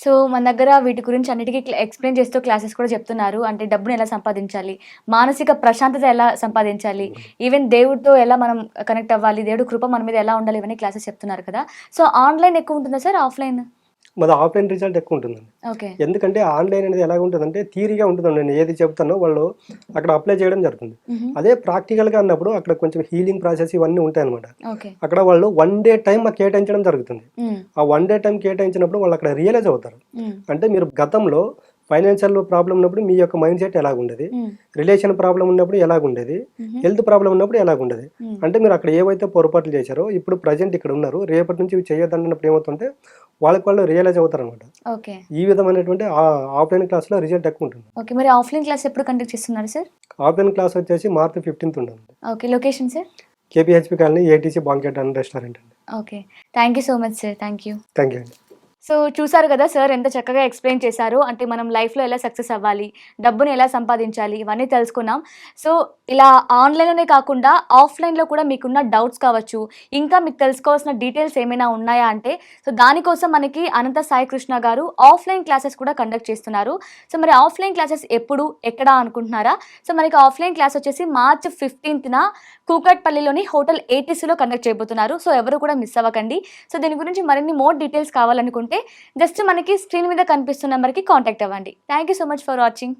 So, మన దగ్గర వీటి గురించి అన్నిటికి ఎక్స్‌ప్లెయిన్ చేస్తూ క్లాసెస్ కూడా చెప్తున్నారు. అంటే డబ్బుని ఎలా సంపాదించాలి? మానసిక ప్రశాంతత ఎలా సంపాదించాలి? ఈవెన్ దేవుడితో ఎలా మనం కనెక్ట్ అవ్వాలి? దేవుడి కృప మన మీద ఎలా ఉండాలి? ఇవన్నీ క్లాసెస్ చెప్తున్నారు కదా! సో, ఆన్‌లైన్ ఎక్కువ ఉంటుందా సార్? ఆఫ్‌లైన్? మాది ఆఫ్‌లైన్ రిజల్ట్ ఎక్కువుంటుందండి. ఓకే. ఎందుకంటే ఆన్‌లైన్ అనేది ఎలాగుంటదంటే థియరీగా ఉంటుందండి. నేను ఏది చెప్తానో వాళ్ళు అక్కడ అప్లై చేయడం జరుగుతుంది. హుహు. అదే ప్రాక్టికల్‌గా అన్నప్పుడు అక్కడ కొంచెం హీలింగ్ ప్రాసెస్ ఇవన్నీ ఉంటాయన్నమాట. ఓకే. అక్కడ వాళ్ళు 1 డే టైమ్ మాకు కేటాయించడం జరుగుతుంది. హ్మ్. ఆ 1 డే టైమ్ కేటాయించినప్పుడు వాళ్ళు అక్కడ రియలైజ్ అవుతారు. హ్మ్. అంటే మీరు గతంలో ఫైనాన్షియల్ ప్రాబ్లమ్ ఉన్నప్పుడు మీ యొక్క మైండ్‌సెట్ ఎలాగుండేది? హ్మ్. రిలేషన్ ప్రాబ్లమ్ ఉన్నప్పుడు ఎలాగుండేది? హుహు. హెల్త్ ప్రాబ్లమ్ ఉన్నప్పుడు ఎలాగుండేది? హ్మ్. అంటే మీరు అక్కడ ఏవైతే పొరపాట్లు చేశారో ఇప్పుడు ప్రెజెంట్ ఇక్కడ ఉన్నారు. రేపటి నుంచి ఇవి చేయొద్దన్నప్పుడు ఏమవుతుందంటే వాళ్ళకి వాళ్ళు రియలైజ్ అవుతారన్నమాట. ఓకే. ఈ విధమైనటువంటి ఆఫ్‌లైన్ క్లాస్‌లో రిజల్ట్ ఎక్కువుంటుంది. ఓకే. మరి ఆఫ్‌లైన్ క్లాస్ ఎప్పుడు కండక్ట్ చేస్తున్నారు సార్? ఆఫ్‌లైన్ క్లాస్ వచ్చేసి మార్చ్ 15థ్ ఉంటుంది. Okay. Location sir? KPHB colony ATC banquet and restaurant అండి. Okay. Thank you so much sir. Thank you. Thank you అండి. సో, చూసారు గదా! సార్ ఎంత చక్కగా ఎక్స్‌ప్లెయిన్ చేశారో. అంటే మనం లైఫ్‌లో ఎలా సక్సెస్ అవ్వాలి, డబ్బుని ఎలా సంపాదించాలి, ఇవన్నీ తెలుసుకున్నాం. సో, ఇలా ఆన్‌లైన్‌లోనే కాకుండా ఆఫ్‌లైన్‌లో కూడా మీకున్న డౌట్స్ కావచ్చు, ఇంకా మీకు తెలుసుకోవాల్సిన డీటెయిల్స్ ఏమైనా ఉన్నాయా అంటే, సో, దానికోసం మనకి అనంత సాయి కృష్ణ గారు ఆఫ్‌లైన్ క్లాసెస్ కూడా కండక్ట్ చేస్తున్నారు. సో, మరి ఆఫ్‌లైన్ క్లాసెస్ ఎప్పుడు, ఎక్కడ అనుకుంటున్నారా? సో, మనకి ఆఫ్‌లైన్ క్లాస్ వచ్చేసి మార్చ్ 15న కూకట్పల్లిలోని హోటల్ ఏటీసీలో కండక్ట్ చేయబోతున్నారు. సో, ఎవరు కూడా మిస్ అవ్వకండి. సో, దీని గురించి మరిన్ని మోర్ డీటెయిల్స్ కావాలనుకుంటే జస్ట్ మనకి స్క్రీన్ మీద కనిపిస్తున్న నంబర్‌కి కాంటాక్ట్ అవ్వండి. Thank you so much for watching.